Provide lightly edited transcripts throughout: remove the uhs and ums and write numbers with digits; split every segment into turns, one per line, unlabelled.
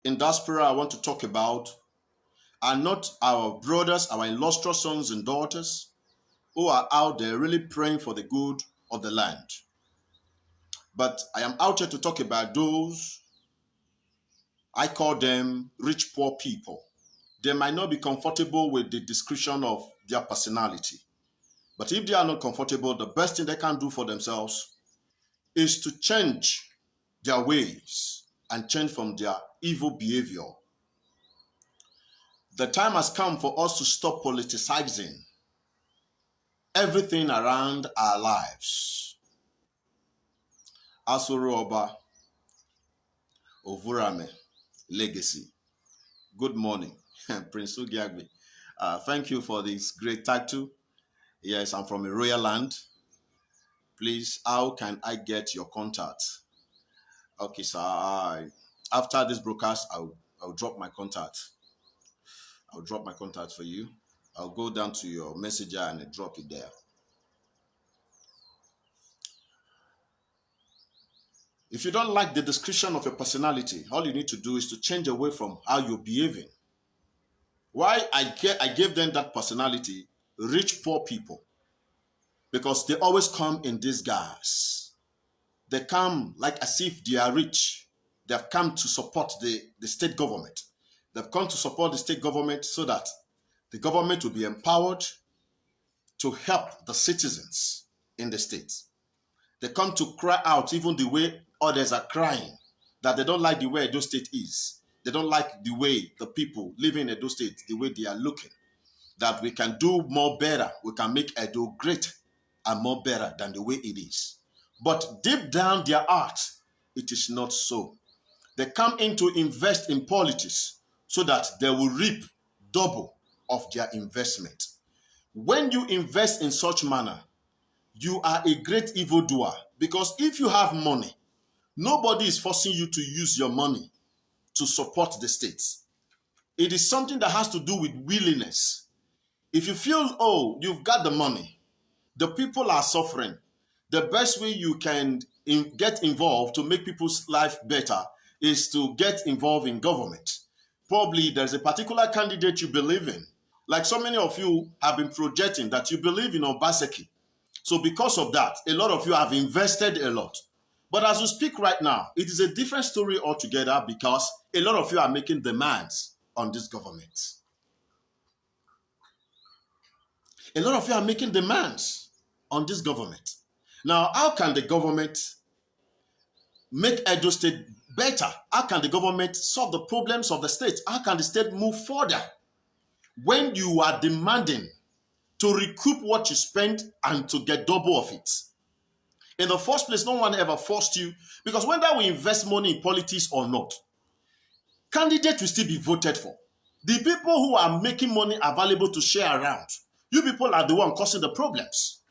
in diaspora I want to talk about are not our brothers, our illustrious sons and daughters who are out there really praying for the good of the land. But I am out here to talk about those, I call them rich poor people. They might not be comfortable with the description of their personality. But if they are not comfortable, the best thing they can do for themselves is to change their ways and change from their evil behavior. The time has come for us to stop politicizing everything around our lives. Asoroba Ovurame Legacy. Good morning, Prince Ugiagbe. Thank you for this great title. Yes, I'm from a royal land. Please, how can I get your contact? Okay, sir. After this broadcast, I'll drop my contact. I'll drop my contact for you. I'll go down to your messenger and drop it there. If you don't like the description of your personality, all you need to do is to change away from how you're behaving. Why I gave them that personality, rich poor people, because they always come in disguise. They come like as if they are rich. They have come to support the state government. They've come to support the state government so that the government will be empowered to help the citizens in the state. They come to cry out even the way others are crying, that they don't like the way Edo State is. They don't like the way the people living in Edo State, the way they are looking, that we can do more better. We can make Edo great and more better than the way it is. But deep down their heart, it is not so. They come in to invest in politics so that they will reap double of their investment. When you invest in such manner, you are a great evildoer, because if you have money, nobody is forcing you to use your money to support the state. It is something that has to do with willingness. If you feel, oh, you've got the money, the people are suffering, the best way you can get involved to make people's life better is to get involved in government. Probably there's a particular candidate you believe in. Like so many of you have been projecting that you believe in Obaseki. So because of that, a lot of you have invested a lot. But as we speak right now, it is a different story altogether, because a lot of you are making demands on this government. A lot of you are making demands on this government. Now, how can the government make Edo State better? How can the government solve the problems of the state? How can the state move further when you are demanding to recoup what you spent and to get double of it? In the first place, no one ever forced you, because whether we invest money in politics or not, candidates will still be voted for. The people who are making money available to share around, you people are the one causing the problems.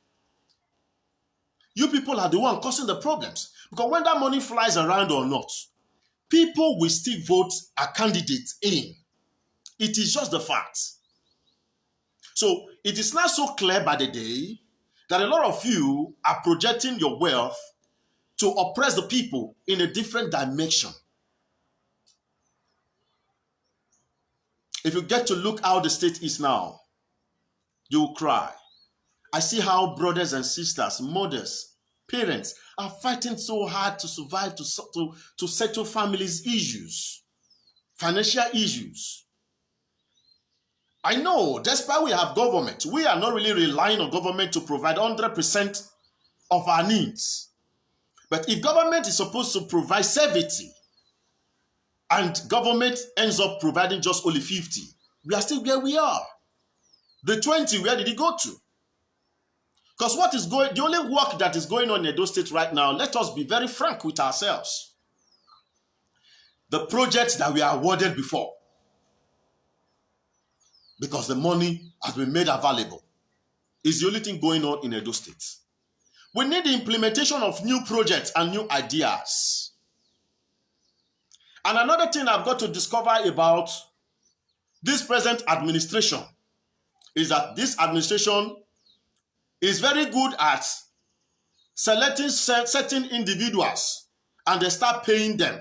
You people are the one causing the problems. Because when that money flies around or not, people will still vote a candidate in. It is just the fact. So it is not so clear by the day that a lot of you are projecting your wealth to oppress the people in a different dimension. If you get to look how the state is now, you will cry. I see how brothers and sisters, mothers, parents are fighting so hard to survive, to settle families' issues, financial issues. I know, despite we have government, we are not really relying on government to provide 100% of our needs. But if government is supposed to provide 70, and government ends up providing just only 50, we are still where we are. The 20, where did it go to? Because the only work that is going on in Edo State right now, let us be very frank with ourselves. The projects that we are awarded before, because the money has been made available, is the only thing going on in Edo State. We need the implementation of new projects and new ideas. And another thing I've got to discover about this present administration is that this administration is very good at selecting certain individuals, and they start paying them.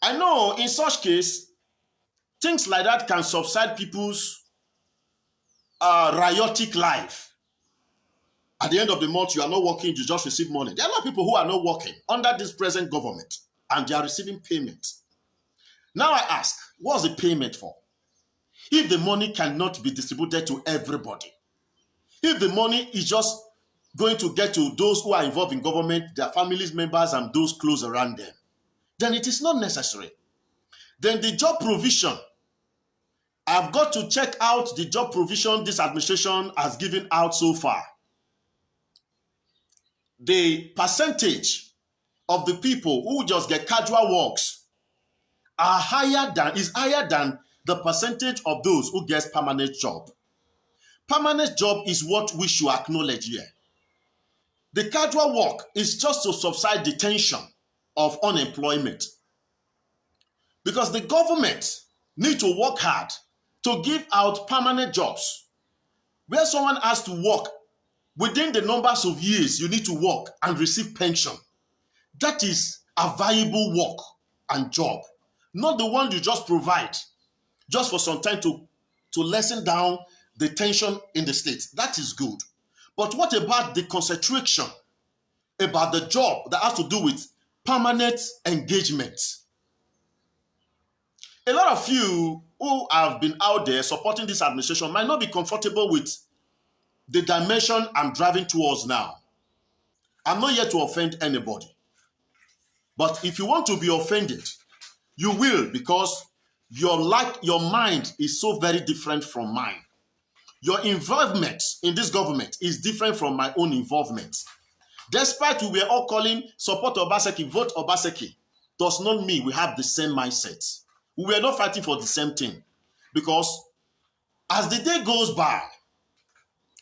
I know in such case, things like that can subside people's riotic life. At the end of the month, you are not working, you just receive money. There are a lot of people who are not working under this present government, and they are receiving payment. Now I ask, what's the payment for? If the money cannot be distributed to everybody, if the money is just going to get to those who are involved in government, their families, members, and those close around them, then it is not necessary. Then the job provision, I've got to check out the job provision this administration has given out so far. The percentage of the people who just get casual works is higher than the percentage of those who get permanent job. Permanent job is what we should acknowledge here. The casual work is just to subside the tension of unemployment. Because the government need to work hard to give out permanent jobs where someone has to work within the numbers of years you need to work and receive pension. That is a viable work and job, not the one you just provide just for some time to lessen down the tension in the state. That is good. But what about the concentration about the job that has to do with permanent engagement? A lot of you who have been out there supporting this administration might not be comfortable with the dimension I'm driving towards now. I'm not here to offend anybody. But if you want to be offended, you will, because your mind is so very different from mine. Your involvement in this government is different from my own involvement. Despite we were all calling support Obaseki, vote Obaseki, does not mean we have the same mindset. We were not fighting for the same thing. Because as the day goes by,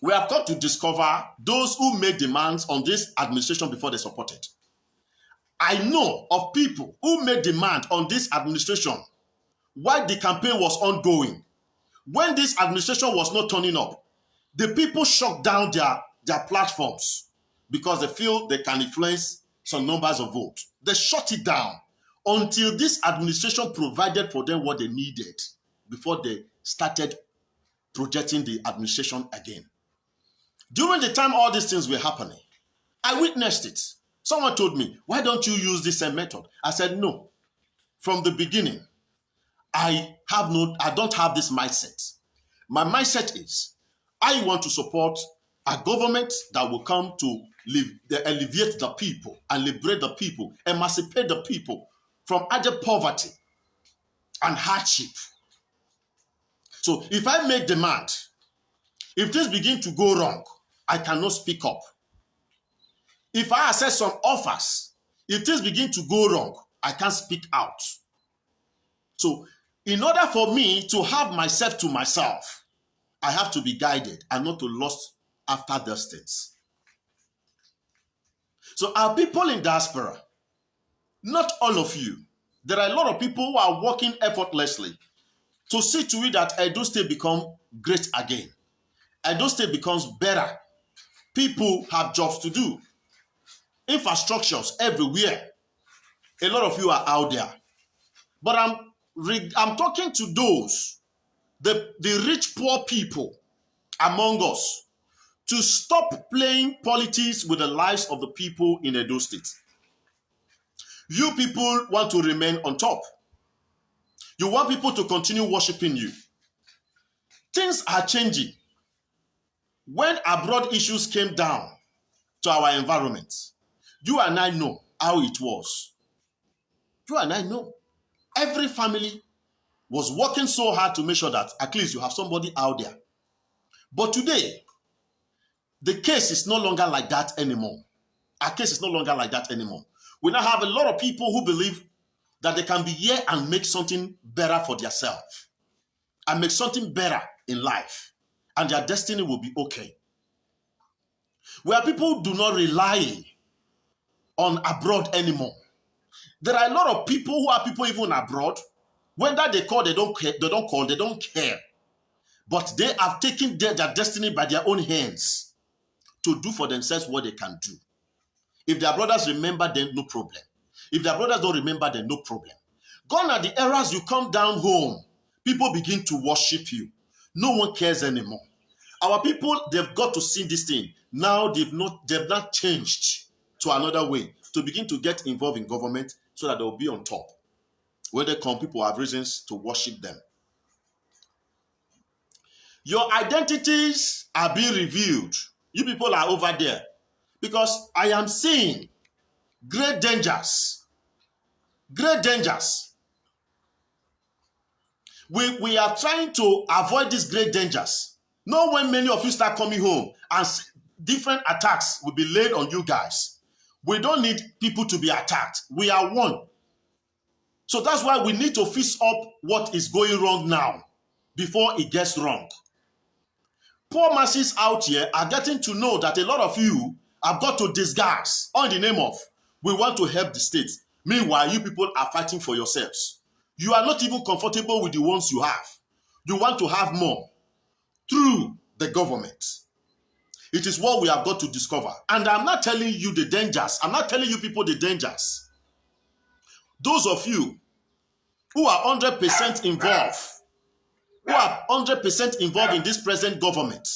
we have got to discover those who made demands on this administration before they supported. I know of people who made demand on this administration while the campaign was ongoing. When this administration was not turning up, the people shut down their platforms because they feel they can influence some numbers of votes. They shut it down until this administration provided for them what they needed before they started projecting the administration again. During the time all these things were happening, I witnessed it. Someone told me, why don't you use the same method? I said, no. From the beginning, I don't have this mindset. My mindset is, I want to support a government that will come to alleviate the people and liberate the people, emancipate the people from utter poverty and hardship. So if I make demand, if this begin to go wrong, I cannot speak up. If I accept some offers, if things begin to go wrong, I can't speak out. So in order for me to have myself to myself, I have to be guided and not to lust after those things. So our people in diaspora, not all of you, there are a lot of people who are working effortlessly to see to it that Edo State become great again. Edo State becomes better. People have jobs to do. Infrastructures everywhere. A lot of you are out there. But I'm talking to those, the rich poor people among us, to stop playing politics with the lives of the people in Edo State. You people want to remain on top. You want people to continue worshiping you. Things are changing. When abroad issues came down to our environment, you and I know how it was. You and I know. Every family was working so hard to make sure that at least you have somebody out there. But today, the case is no longer like that anymore. Our case is no longer like that anymore. We now have a lot of people who believe that they can be here and make something better for themselves and make something better in life, and their destiny will be okay. Where people do not rely on abroad anymore. There are a lot of people who are people even abroad. Whether they call, they don't care. They don't call, they don't care. But they have taken their destiny by their own hands to do for themselves what they can do. If their brothers remember, then no problem. If their brothers don't remember, then no problem. Gone are the eras you come down home, people begin to worship you. No one cares anymore. Our people, they've got to see this thing. Now they've not changed to another way to begin to get involved in government so that they'll be on top. When they come, people have reasons to worship them. Your identities are being revealed. You people are over there. Because I am seeing great dangers. Great dangers. We are trying to avoid these great dangers. Know when many of you start coming home and different attacks will be laid on you guys. We don't need people to be attacked. We are one. So that's why we need to fix up what is going wrong now before it gets wrong. Poor masses out here are getting to know that a lot of you have got to disguise all in the name of we want to help the state. Meanwhile, you people are fighting for yourselves. You are not even comfortable with the ones you have. You want to have more through the government. It is what we have got to discover. And I'm not telling you the dangers. I'm not telling you people the dangers. Those of you who are 100% involved, who are 100% involved in this present government,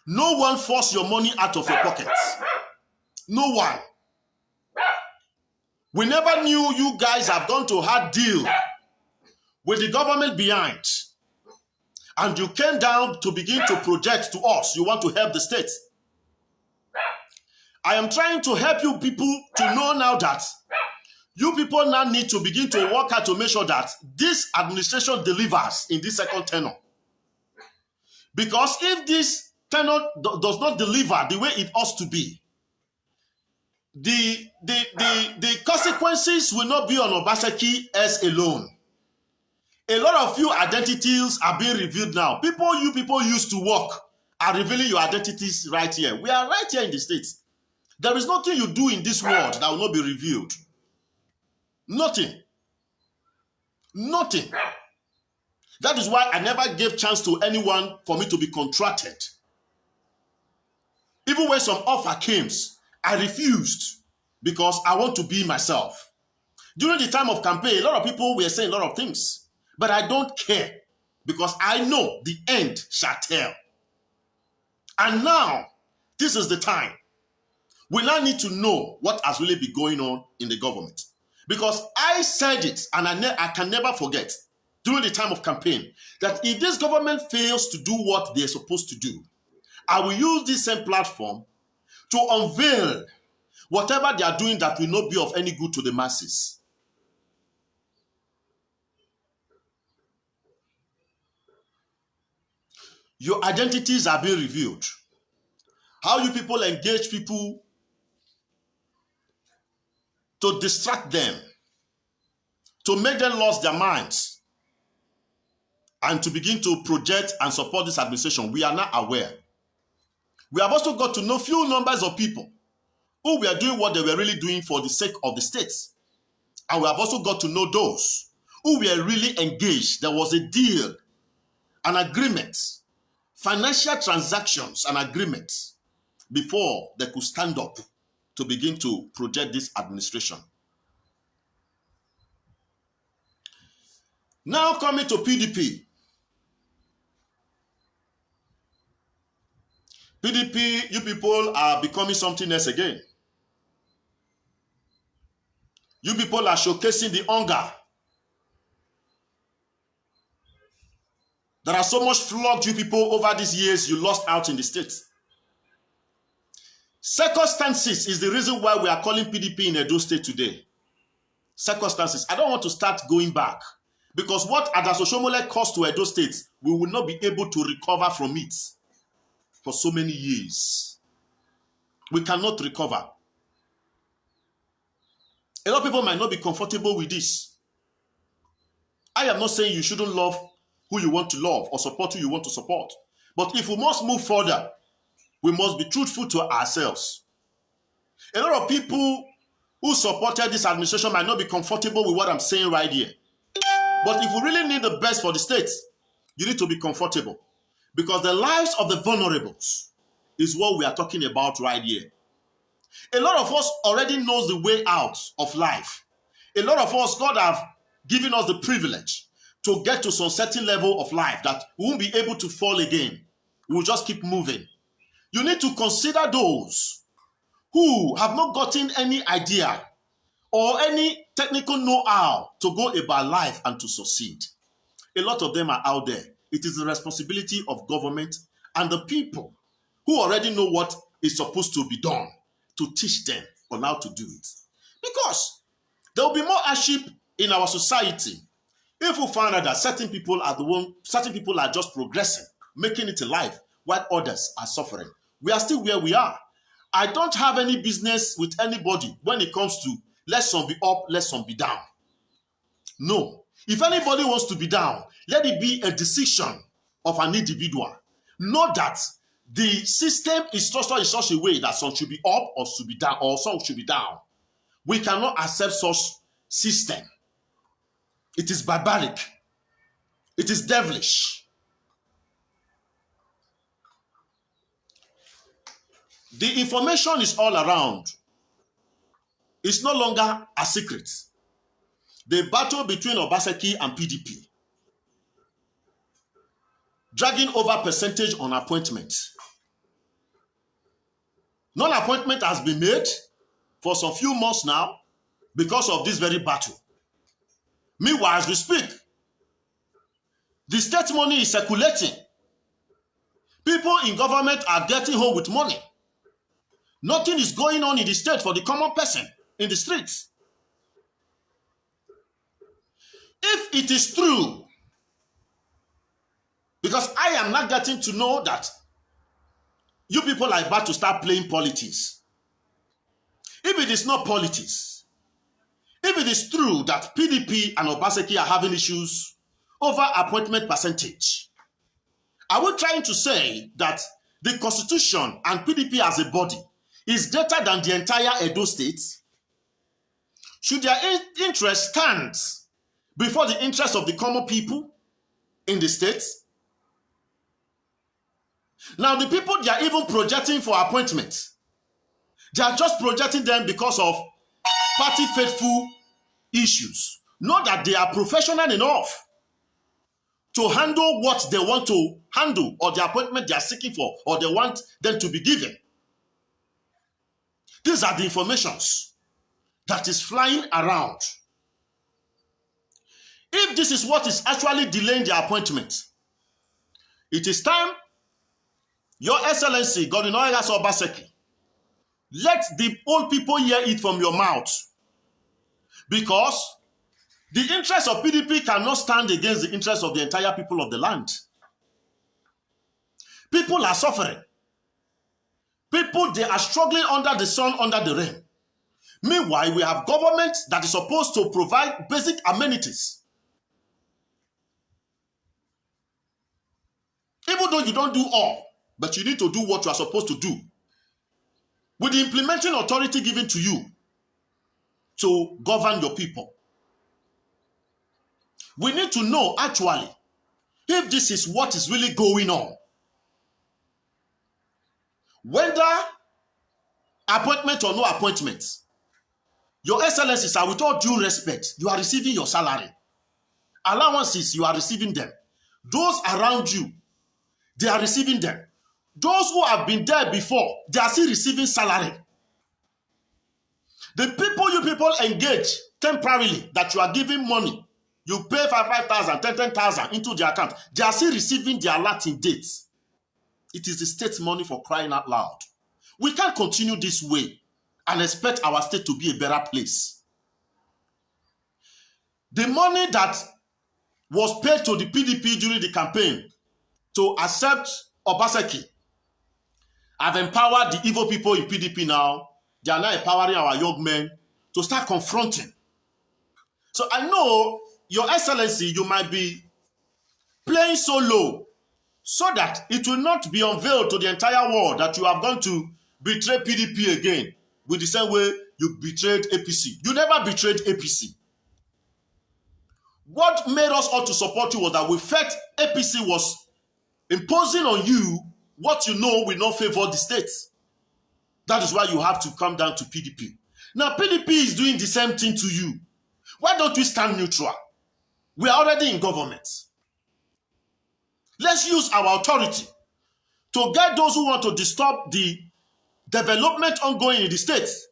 no one force your money out of your pockets. No one. We never knew you guys have gone to a hard deal with the government behind. And you came down to begin to project to us. You want to help the state. I am trying to help you people to know now that you people now need to begin to work hard to make sure that this administration delivers in this second tenure. Because if this tenure does not deliver the way it ought to be, the consequences will not be on Obaseki as alone. A lot of you identities are being revealed now. You people used to work are revealing your identities right here. We are right here in the States. There is nothing you do in this world that will not be revealed. Nothing. Nothing. That is why I never gave chance to anyone for me to be contracted. Even when some offer came, I refused because I want to be myself. During the time of campaign, a lot of people were saying a lot of things, but I don't care because I know the end shall tell. And now, this is the time. We now need to know what has really been going on in the government. Because I said it, and I can never forget, during the time of campaign, that if this government fails to do what they're supposed to do, I will use this same platform to unveil whatever they are doing that will not be of any good to the masses. Your identities are being revealed. How you people engage people to distract them, to make them lose their minds, and to begin to project and support this administration. We are not aware. We have also got to know few numbers of people who were doing what they were really doing for the sake of the states. And we have also got to know those who were really engaged. There was a deal, an agreement, financial transactions and agreements before they could stand up to begin to project this administration. Now coming to PDP. PDP, you people are becoming something else again. You people are showcasing the hunger. There are so much flogged you people over these years you lost out in the states. Circumstances is the reason why we are calling PDP in Edo State today. Circumstances. I don't want to start going back. Because what Adaso Shomole caused to Edo State, we will not be able to recover from it for so many years. We cannot recover. A lot of people might not be comfortable with this. I am not saying you shouldn't love who you want to love or support who you want to support. But if we must move further, we must be truthful to ourselves. A lot of people who supported this administration might not be comfortable with what I'm saying right here. But if we really need the best for the state, you need to be comfortable. Because the lives of the vulnerables is what we are talking about right here. A lot of us already knows the way out of life. A lot of us, God have given us the privilege to get to some certain level of life that we won't be able to fall again. We'll just keep moving. You need to consider those who have not gotten any idea or any technical know-how to go about life and to succeed. A lot of them are out there. It is the responsibility of government and the people who already know what is supposed to be done to teach them on how to do it. Because there will be more hardship in our society if we find out that certain people are just progressing, making it in life, while others are suffering. We are still where we are. I don't have any business with anybody when it comes to let some be up, let some be down. No. If anybody wants to be down, let it be a decision of an individual. Not that the system is structured in such a way that some should be up or should be down, or some should be down. We cannot accept such system. It is barbaric. It is devilish. The information is all around. It's no longer a secret. The battle between Obaseki and PDP, dragging over percentage on appointments. Non-appointment has been made for some few months now because of this very battle. Meanwhile, as we speak, the state money is circulating. People in government are getting home with money. Nothing is going on in the state for the common person in the streets. If it is true, because I am not getting to know that you people are about to start playing politics. If it is not politics, if it is true that PDP and Obaseki are having issues over appointment percentage, are we trying to say that the Constitution and PDP as a body is greater than the entire Edo state? Should their interest stand before the interest of the common people in the state? Now, the people they are even projecting for appointments, they are just projecting them because of party faithful issues. Not that they are professional enough to handle what they want to handle or the appointment they are seeking for or they want them to be given. These are the informations that is flying around. If this is what is actually delaying the appointment, it is time, Your Excellency, Godwin Oyegas Obaseki, let the old people hear it from your mouth. Because the interest of PDP cannot stand against the interest of the entire people of the land. People are suffering. People, they are struggling under the sun, under the rain. Meanwhile, we have government that is supposed to provide basic amenities. Even though you don't do all, but you need to do what you are supposed to do. With the implementing authority given to you to govern your people. We need to know actually if this is what is really going on. Whether appointment or no appointment, Your Excellency, sir, with all due respect, you are receiving your salary. Allowances, you are receiving them. Those around you, they are receiving them. Those who have been there before, they are still receiving salary. The people you people engage temporarily that you are giving money, you pay 5,000, 10,000 into their account, they are still receiving their Latin dates. It is the state money for crying out loud. We can't continue this way and expect our state to be a better place. The money that was paid to the PDP during the campaign to accept Obaseki have empowered the evil people in PDP now. They are now empowering our young men to start confronting. So I know, Your Excellency, you might be playing so low so that it will not be unveiled to the entire world that you have gone to betray PDP again with the same way you betrayed APC. You never betrayed APC. What made us all to support you was that we felt APC was imposing on you what you know will not favor the state. That is why you have to come down to PDP. Now, PDP is doing the same thing to you. Why don't we stand neutral? We are already in government. Let's use our authority to get those who want to disturb the development ongoing in the states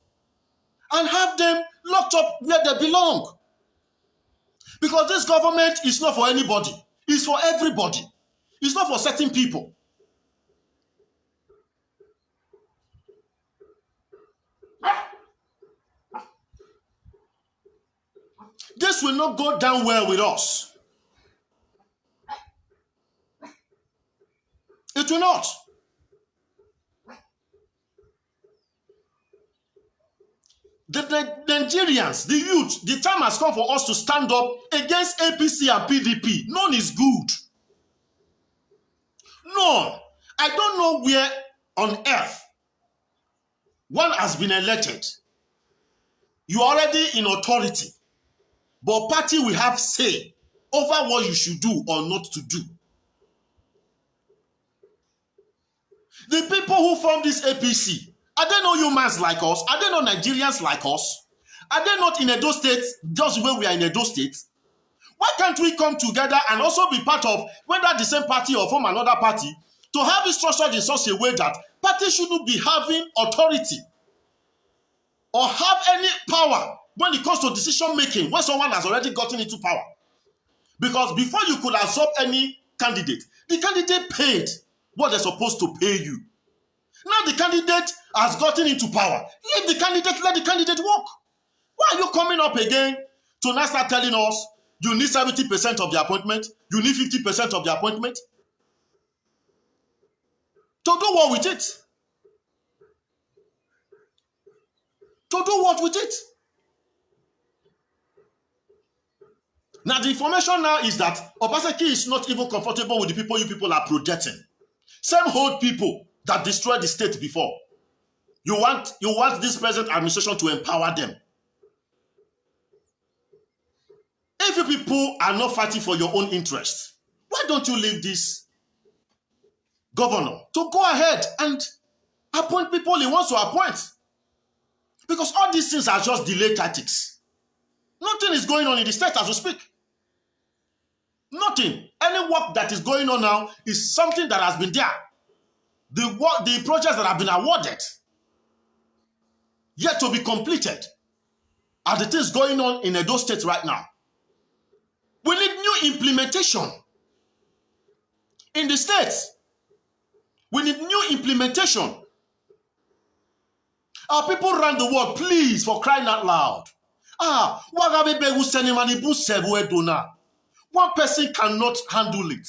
and have them locked up where they belong. Because this government is not for anybody. It's for everybody. It's not for certain people. This will not go down well with us. It will not. The Nigerians, the youth, the time has come for us to stand up against APC and PDP. None is good. None. I don't know where on earth one has been elected. You are already in authority, but party will have say over what you should do or not to do. The people who formed this APC, are they not humans like us? Are they not Nigerians like us? Are they not in Edo State just the way we are in Edo State? Why can't we come together and also be part of whether the same party or form another party to have it structured in such a way that parties shouldn't be having authority or have any power when it comes to decision making when someone has already gotten into power? Because before you could absorb any candidate, the candidate paid what they're supposed to pay you. Now the candidate has gotten into power. Leave the candidate, let the candidate work. Why are you coming up again to now start telling us you need 70% of the appointment, you need 50% of the appointment? To do what with it? To do what with it? Now the information now is that Obaseki is not even comfortable with the people you people are projecting. Same old people that destroyed the state before. You want this present administration to empower them. If you people are not fighting for your own interests, why don't you leave this governor to go ahead and appoint people he wants to appoint? Because all these things are just delay tactics. Nothing is going on in the state as we speak. Nothing. Any work that is going on now is something that has been there. The projects that have been awarded, yet to be completed, are the things going on in Edo State right now. We need new implementation in the states. We need new implementation. Our people around the world, please, for crying out loud. One person cannot handle it.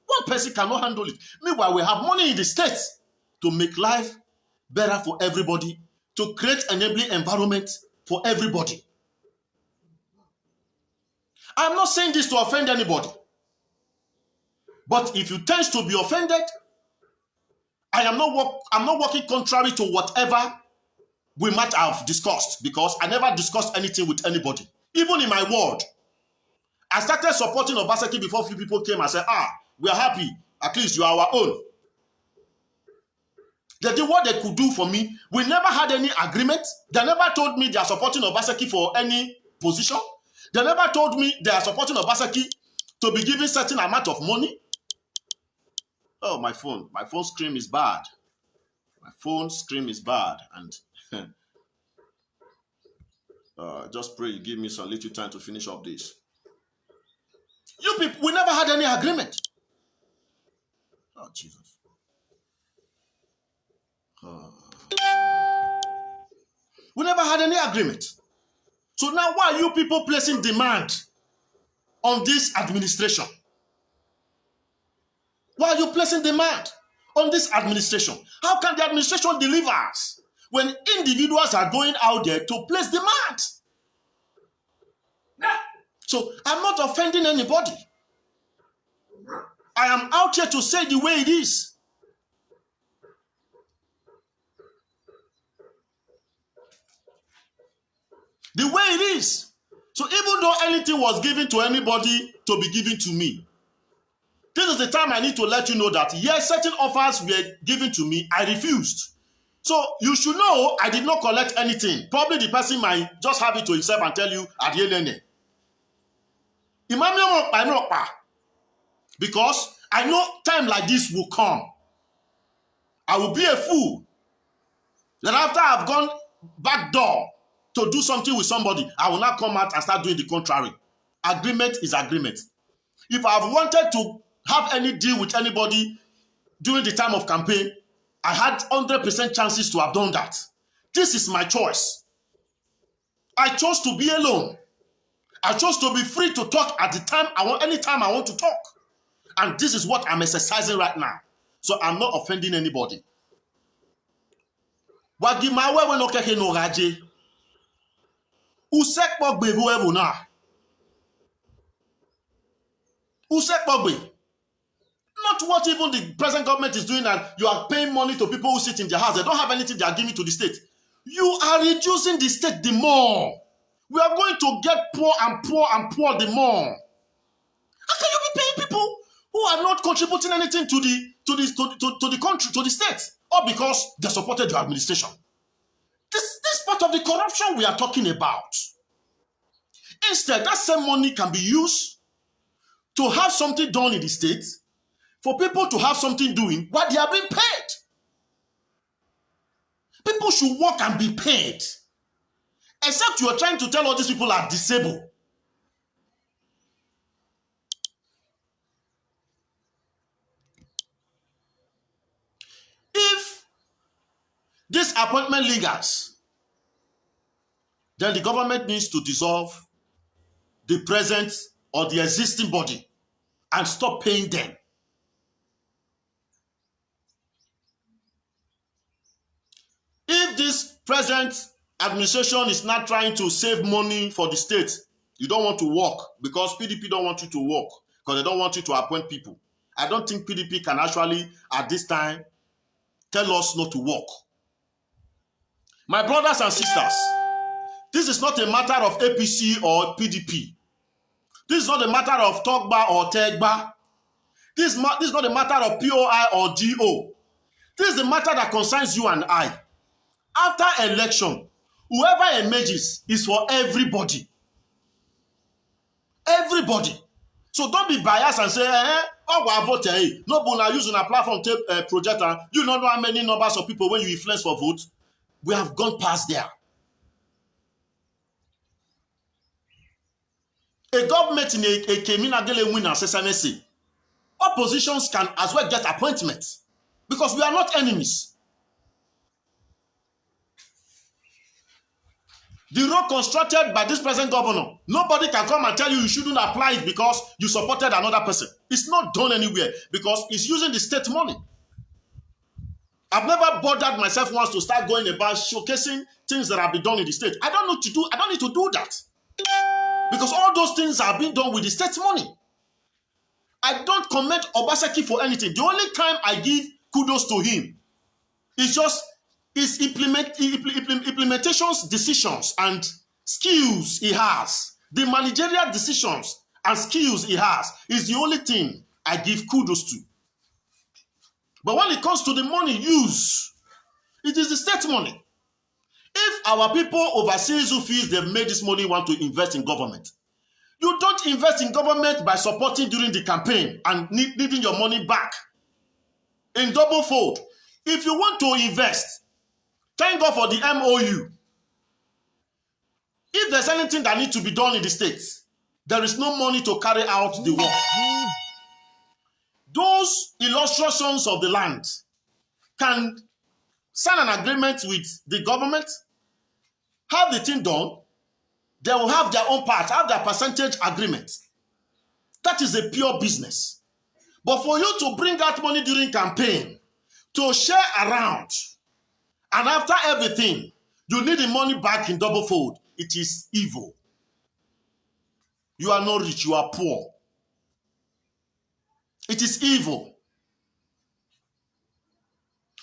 One person cannot handle it. Meanwhile, we have money in the states to make life better for everybody, to create an enabling environment for everybody. I'm not saying this to offend anybody. But if you tend to be offended, I'm not working contrary to whatever we might have discussed, because I never discussed anything with anybody. Even in my ward, I started supporting Obaseki before a few people came and said, we are happy. At least you are our own. They did what they could do for me. We never had any agreement. They never told me they are supporting Obaseki for any position. They never told me they are supporting Obaseki to be given certain amount of money. Oh, my phone screen is bad. My phone screen is bad. And just pray you give me some little time to finish up this. You people, we never had any agreement. Oh, Jesus. We never had any agreement. So now why are you people placing demand on this administration? Why are you placing demand on this administration? How can the administration deliver us when individuals are going out there to place demand? So I'm not offending anybody. I am out here to say the way it is. The way it is. So even though anything was given to anybody to be given to me, this is the time I need to let you know that yes, certain offers were given to me. I refused. So you should know I did not collect anything. Probably the person might just have it to himself and tell you at the end. Because I know time like this will come. I will be a fool that after I've gone back door to do something with somebody, I will not come out and start doing the contrary. Agreement is agreement. If I've wanted to have any deal with anybody during the time of campaign, I had 100% chances to have done that. This is my choice. I chose to be alone. I chose to be free to talk at the time I want, anytime I want to talk. And this is what I'm exercising right now. So I'm not offending anybody. Wagimawe we no keke no raje. Usek pogbe vuevu na. Usek pogbe. Not what even the present government is doing, and you are paying money to people who sit in their house. They don't have anything they are giving to the state. You are reducing the state the more. We are going to get poor and poor and poor the more. How can you be paying people who are not contributing anything to the country, to the state, or because they supported your administration? This part of the corruption we are talking about. Instead, that same money can be used to have something done in the state, for people to have something doing while they are being paid. People should work and be paid. Except you are trying to tell all these people are disabled. If this appointment lingers, then the government needs to dissolve the present or the existing body and stop paying them. If this present administration is not trying to save money for the state, you don't want to work because PDP don't want you to work because they don't want you to appoint people. I don't think PDP can actually, at this time, tell us not to work. My brothers and sisters, this is not a matter of APC or PDP. This is not a matter of Togba or Tegba. This is not a matter of POI or GO. This is a matter that concerns you and I. After election, whoever emerges is for everybody. Everybody. So don't be biased and say, oh, we vote. No, but now using a platform to project. You don't know how many numbers of people when you influence for vote. We have gone past there. A government in a Keminagele win as SMSC. Oppositions can as well get appointments because we are not enemies. The road constructed by this present governor, nobody can come and tell you shouldn't apply it because you supported another person. It's not done anywhere because it's using the state money. I've never bothered myself once to start going about showcasing things that have been done in the state. I don't need to do that. Because all those things are being done with the state money. I don't commend Obaseki for anything. The only time I give kudos to him is just his implementations, decisions, and skills he has. The managerial decisions and skills he has is the only thing I give kudos to. But when it comes to the money used, it is the state money. If our people overseas who feels they've made this money want to invest in government, you don't invest in government by supporting during the campaign and needing your money back in double fold. If you want to invest, thank God for the MOU. If there's anything that needs to be done in the states, there is no money to carry out the work. Those illustrations of the land can sign an agreement with the government, have the thing done, they will have their own part, have their percentage agreement. That is a pure business. But for you to bring that money during campaign, to share around, and after everything, you need the money back in double fold, it is evil. You are not rich, you are poor. It is evil.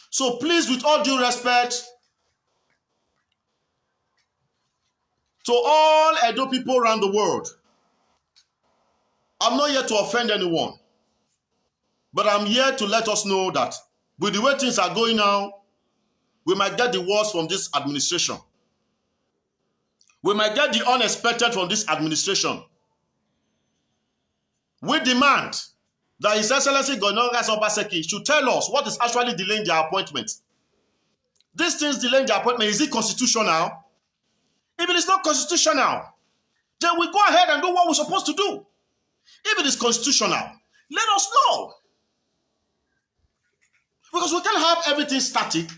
So please, with all due respect to all Edo people around the world, I'm not here to offend anyone, but I'm here to let us know that with the way things are going now, We might get the worst from this administration. We might get the unexpected from this administration. We demand that His Excellency Governor Obaseki should tell us what is actually delaying their appointment. These things delaying their appointment, is it constitutional? If it is not constitutional, then we go ahead and do what we're supposed to do. If it is constitutional, let us know. Because we can't have everything static.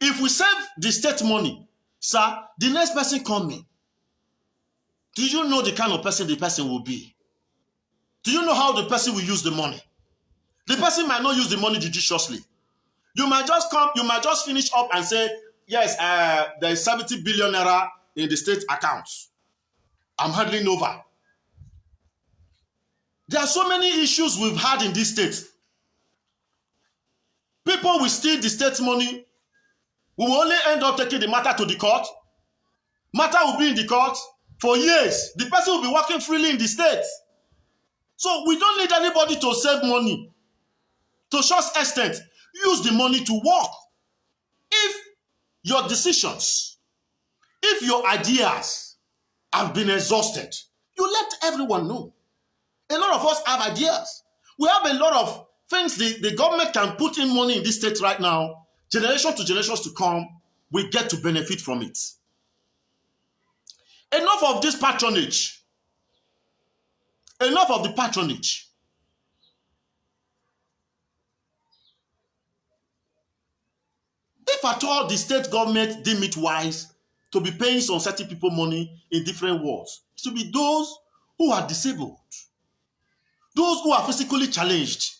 If we save the state money, sir, the next person coming, do you know the kind of person the person will be? Do you know how the person will use the money? The person might not use the money judiciously. You might just come, you might just finish up and say, yes, there is 70 billion naira in the state account. I'm handling over. There are so many issues we've had in this state. People will steal the state money. We will only end up taking the matter to the court. Matter will be in the court for years. The person will be working freely in the state. So we don't need anybody to save money. To short extent, use the money to work. If your decisions, if your ideas have been exhausted, you let everyone know. A lot of us have ideas. We have a lot of things the government can put in money in this state right now. Generation to generations to come, we get to benefit from it. Enough of this patronage. Enough of the patronage. If at all the state government deem it wise to be paying some certain people money in different wards, it should be those who are disabled, those who are physically challenged.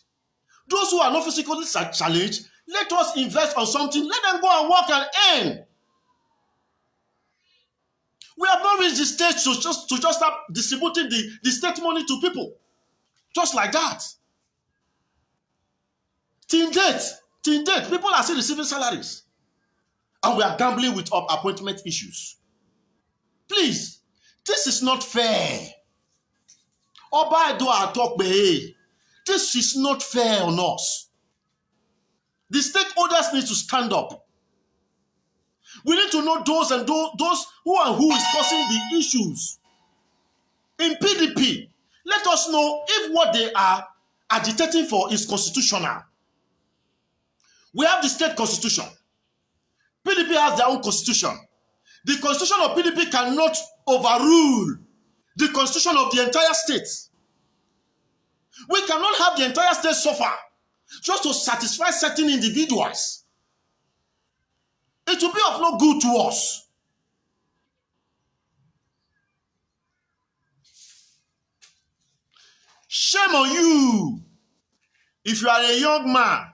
Those who are not physically challenged, let us invest on something. Let them go and work and earn. We have not reached the stage to just start distributing the state money to people. Just like that. Till date, people are still receiving salaries. And we are gambling with appointment issues. Please, this is not fair. This is not fair on us. The stakeholders need to stand up. We need to know those who is causing the issues. In PDP, let us know if what they are agitating for is constitutional. We have the state constitution. PDP has their own constitution. The constitution of PDP cannot overrule the constitution of the entire state. We cannot have the entire state suffer just to satisfy certain individuals. It will be of no good to us. Shame on you. If you are a young man,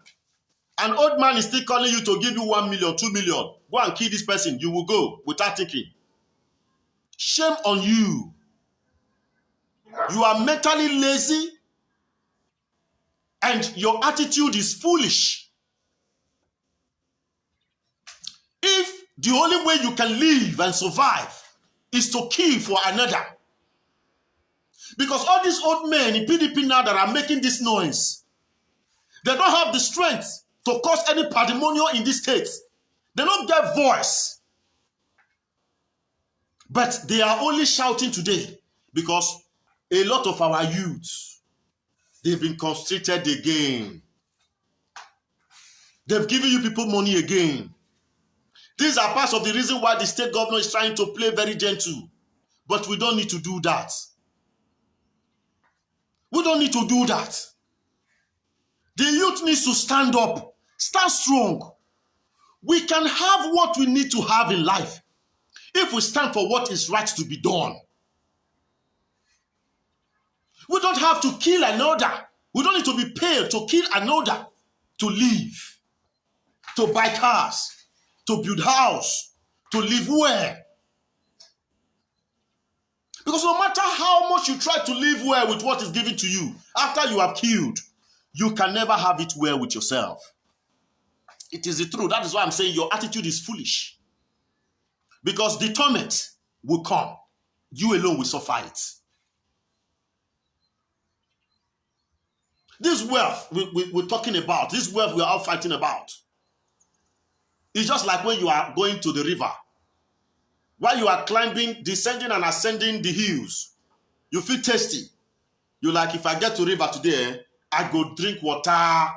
an old man is still calling you to give you 1 million, 2 million. Go and kill this person. You will go without thinking. Shame on you. You are mentally lazy and your attitude is foolish. If the only way you can live and survive is to kill for another, because all these old men in PDP now that are making this noise, they don't have the strength to cause any pandemonium in this state. They don't get voice. But they are only shouting today because a lot of our youth, they've been constricted again. They've given you people money again. These are parts of the reason why the state governor is trying to play very gentle. But we don't need to do that. We don't need to do that. The youth needs to stand up, stand strong. We can have what we need to have in life if we stand for what is right to be done. We don't have to kill another. We don't need to be paid to kill another to live, to buy cars, to build house, to live well. Because no matter how much you try to live well with what is given to you, after you have killed, you can never have it well with yourself. It is the truth. That is why I'm saying your attitude is foolish. Because the torment will come. You alone will suffer it. This wealth we're talking about, this wealth we're all fighting about, It's just like when you are going to the river. While you are climbing, descending and ascending the hills, you feel thirsty. You like, if I get to river today, I go drink water.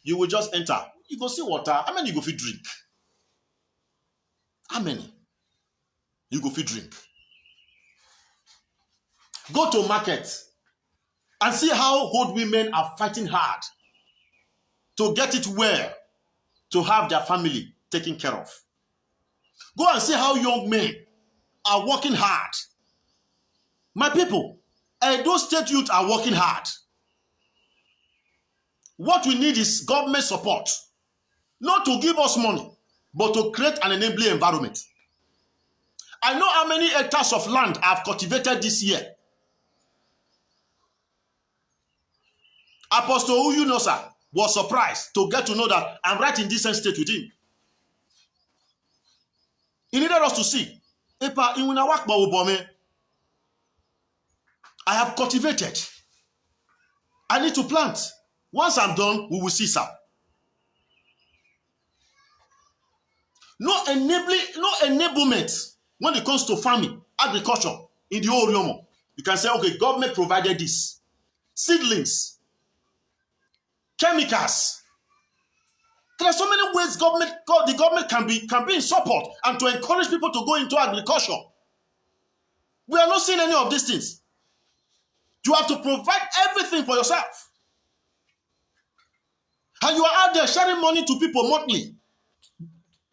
You will just enter. You go see water. How many you go fit drink? How many? You go fit drink. Go to market and see how old women are fighting hard to get it well, to have their family taken care of. Go and see how young men are working hard. My people, those state youth are working hard. What we need is government support, not to give us money, but to create an enabling environment. I know how many hectares of land I've cultivated this year. Apostle Uyunosa was surprised to get to know that I'm right in this same state with him. He needed us to see. I have cultivated. I need to plant. Once I'm done, we will see, sir. No enablement when it comes to farming, agriculture in the whole realm. You can say, okay, government provided this. Seedlings, chemicals. There are so many ways the government can be in support and to encourage people to go into agriculture. We are not seeing any of these things. You have to provide everything for yourself. And you are out there sharing money to people monthly.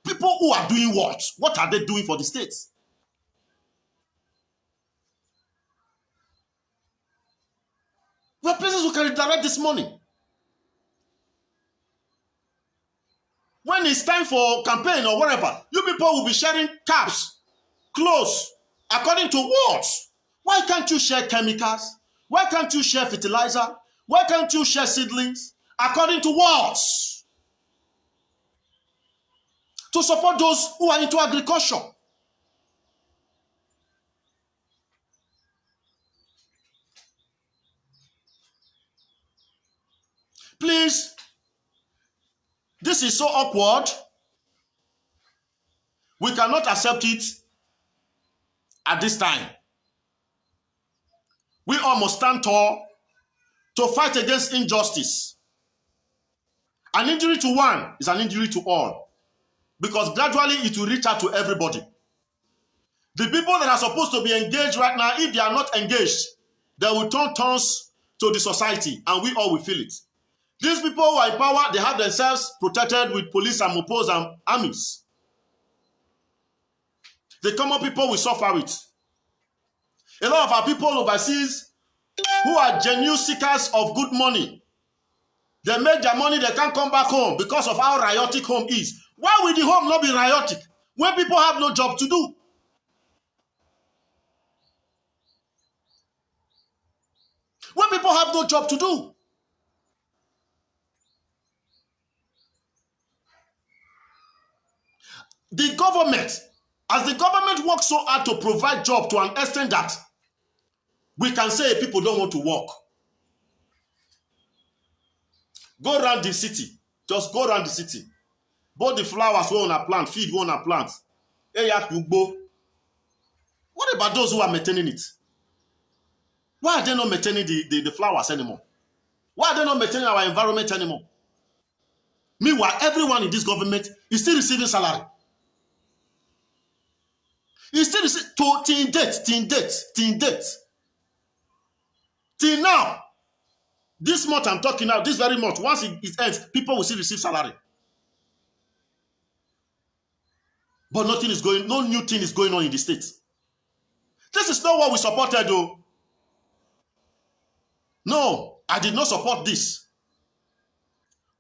People who are doing what? What are they doing for the states? We are places who can redirect this money. When it's time for campaign or whatever, you people will be sharing caps, clothes, according to what? Why can't you share chemicals? Why can't you share fertilizer? Why can't you share seedlings? According to what? To support those who are into agriculture. Please, this is so awkward. We cannot accept it at this time. We all must stand tall to fight against injustice. An injury to one is an injury to all, because gradually it will reach out to everybody. The people that are supposed to be engaged right now, if they are not engaged, they will turn turns to the society and we all will feel it. These people who are in power, they have themselves protected with police and mopos and armies. The common people will suffer it. A lot of our people overseas who are genuine seekers of good money, they make their money, they can't come back home because of how riotic home is. Why will the home not be riotic when people have no job to do? When people have no job to do. The government, as the government works so hard to provide job to an extent that we can say people don't want to work. Go around the city. Just go around the city. Both the flowers we want to plant, feed we want to plant. What about those who are maintaining it? Why are they not maintaining the flowers anymore? Why are they not maintaining our environment anymore? Meanwhile, everyone in this government is still receiving salary. He's still receiving till date. Till now, this month I'm talking now, this very month, once it ends, people will still receive salary. But no new thing is going on in the state. This is not what we supported though. No, I did not support this.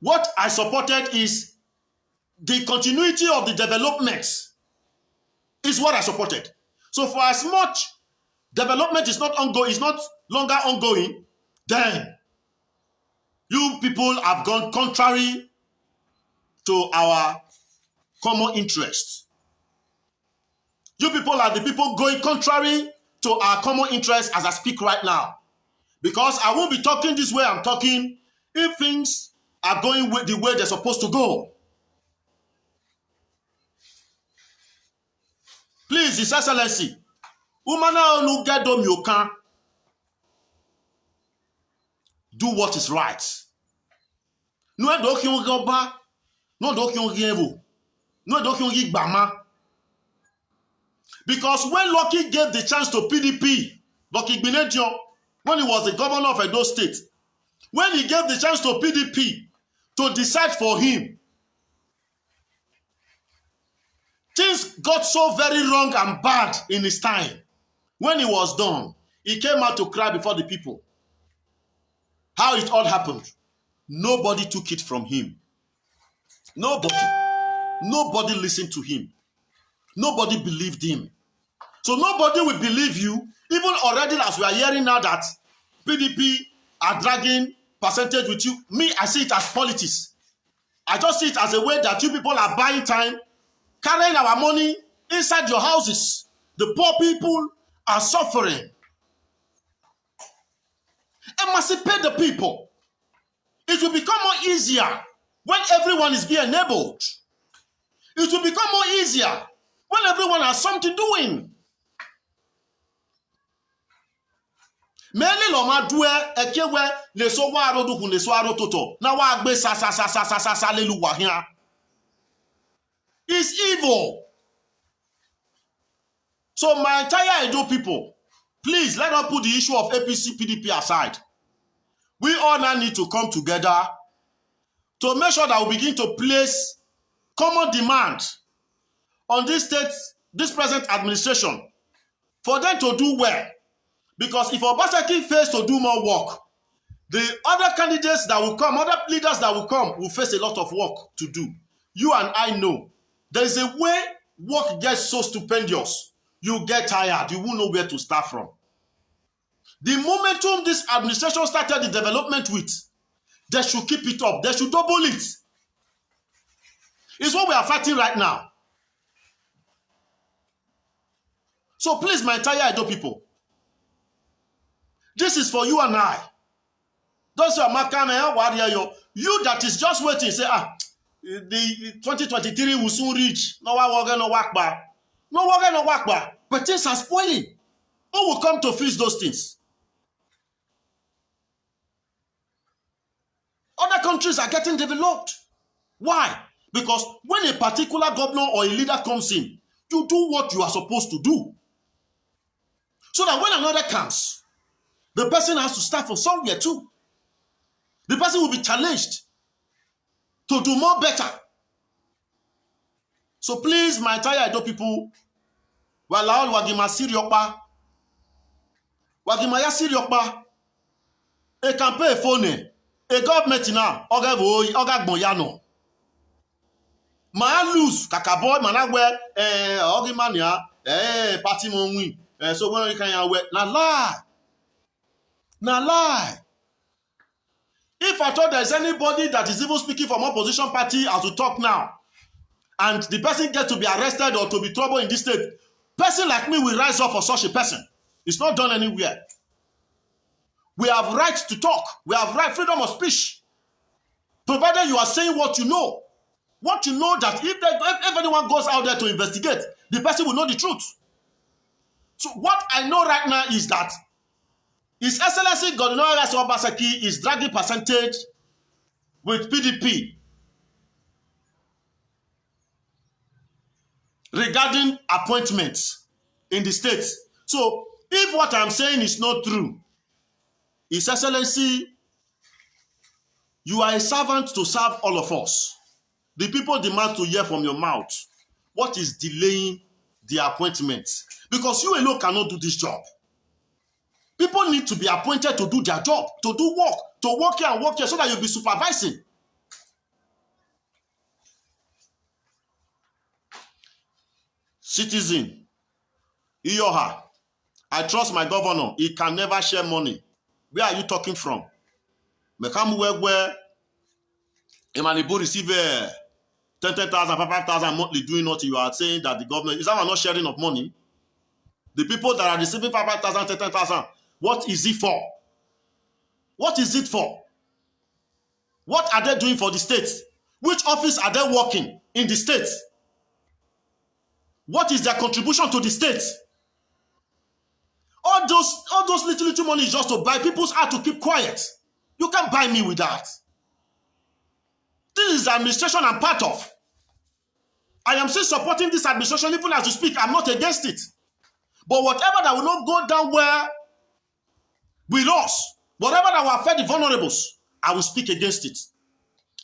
What I supported is the continuity of the development is what I supported. So for as much development is not longer ongoing, then you people have gone contrary to our common interests. You people are the people going contrary to our common interests as I speak right now. Because I won't be talking this way I'm talking if things are going the way they're supposed to go. Please, His Excellency, Umana onu gedom you can do what is right. No doki oba, no doki ogevo, no doki ogigbama. Because when Lucky gave the chance to PDP, Lucky Gbenedion, when he was the governor of Edo State, when he gave the chance to PDP to decide for him, things got so very wrong and bad in his time. When he was done, he came out to cry before the people. How it all happened. Nobody took it from him. Nobody. Nobody listened to him. Nobody believed him. So nobody will believe you, even already as we are hearing now that PDP are dragging percentage with you. Me, I see it as politics. I just see it as a way that you people are buying time, carrying our money inside your houses. The poor people are suffering. Emancipate the people. It will become more easier when everyone is being enabled. It will become more easier when everyone has something doing. Many loma due ekewe le so wa arodu kun le so arototo na wa gbe sa leluwa hia. It's evil. So my entire Edo people, please let us put the issue of APC PDP aside. We all now need to come together to make sure that we begin to place common demand on this state, this present administration, for them to do well. Because if Obaseki fails to do more work, the other candidates that will come, other leaders that will come, will face a lot of work to do. You and I know there is a way work gets so stupendous, you get tired, you won't know where to start from. The momentum this administration started the development with, they should keep it up. They should double it. It's what we are fighting right now. So please, my entire Edo people, this is for you and I. Those who are you that is just waiting, say, the 2023 will soon reach. No work back. But things are spoiling. Who will come to fix those things? Other countries are getting developed. Why? Because when a particular governor or a leader comes in, you do what you are supposed to do. So that when another comes, the person has to start from somewhere too. The person will be challenged to do more better. So please, my entire Edo people, walaol wagima siriokpa, wagima ya siriokpa, e campaign phone, a government now, oga gbonyano. Ma lose kakaboy managwe ogimania party mon win. So when you can na lie. If I thought there's anybody that is even speaking from opposition party as we talk now, and the person gets to be arrested or to be trouble in this state, person like me will rise up for such a person. It's not done anywhere. We have rights to talk. We have right, freedom of speech. Provided you are saying what you know. What you know that if anyone goes out there to investigate, the person will know the truth. So what I know right now is that His Excellency Godwin Obaseki is dragging percentage with PDP regarding appointments in the states. So if what I'm saying is not true, His Excellency, you are a servant to serve all of us. The people demand to hear from your mouth what is delaying the appointments. Because you alone cannot do this job. People need to be appointed to do their job, to do work, to work here and work here so that you'll be supervising. Citizen, Iyoha, I trust my governor. He can never share money. Where are you talking from? Mekamuwegwe, Emanibu receive 10,000, 5,000 monthly doing nothing. You are saying that the government, is that not sharing of money? The people that are receiving 5,000, 10,000, what is it for? What is it for? What are they doing for the states? Which office are they working in the states? What is their contribution to the state? All those little money is just to buy people's heart to keep quiet. You can't buy me with that. This is the administration I'm part of. I am still supporting this administration even as you speak. I'm not against it. But whatever that will not go down well with us, whatever that will affect the vulnerables, I will speak against it.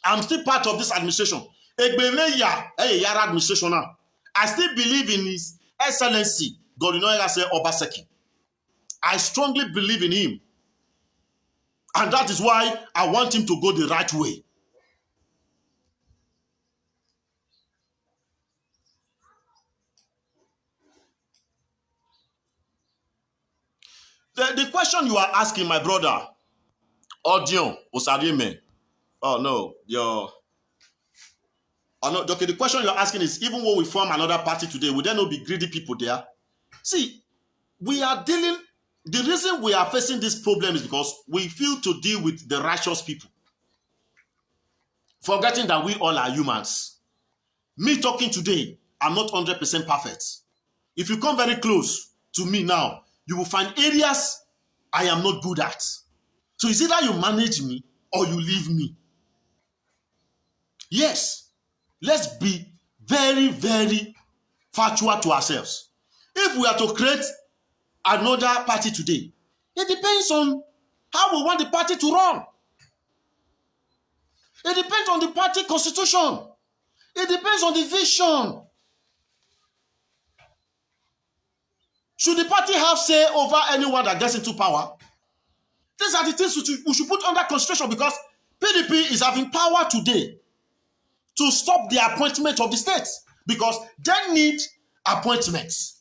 I'm still part of this administration. Administration now. I still believe in His Excellency Godwin Obaseki. I strongly believe in him. And that is why I want him to go the right way. The question you are asking, my brother, Odion Osarime. Oh no, okay, the question you're asking is, even when we form another party today, would there not be greedy people there? See, we are dealing, the reason we are facing this problem is because we fail to deal with the righteous people. Forgetting that we all are humans. Me talking today, I'm not 100% perfect. If you come very close to me now, you will find areas I am not good at. So it's either you manage me or you leave me. Yes, let's be very, very factual to ourselves. If we are to create another party today, it depends on how we want the party to run. It depends on the party constitution. It depends on the vision. Should the party have say over anyone that gets into power? These are the things we should put under consideration, because PDP is having power today to stop the appointment of the states, because they need appointments.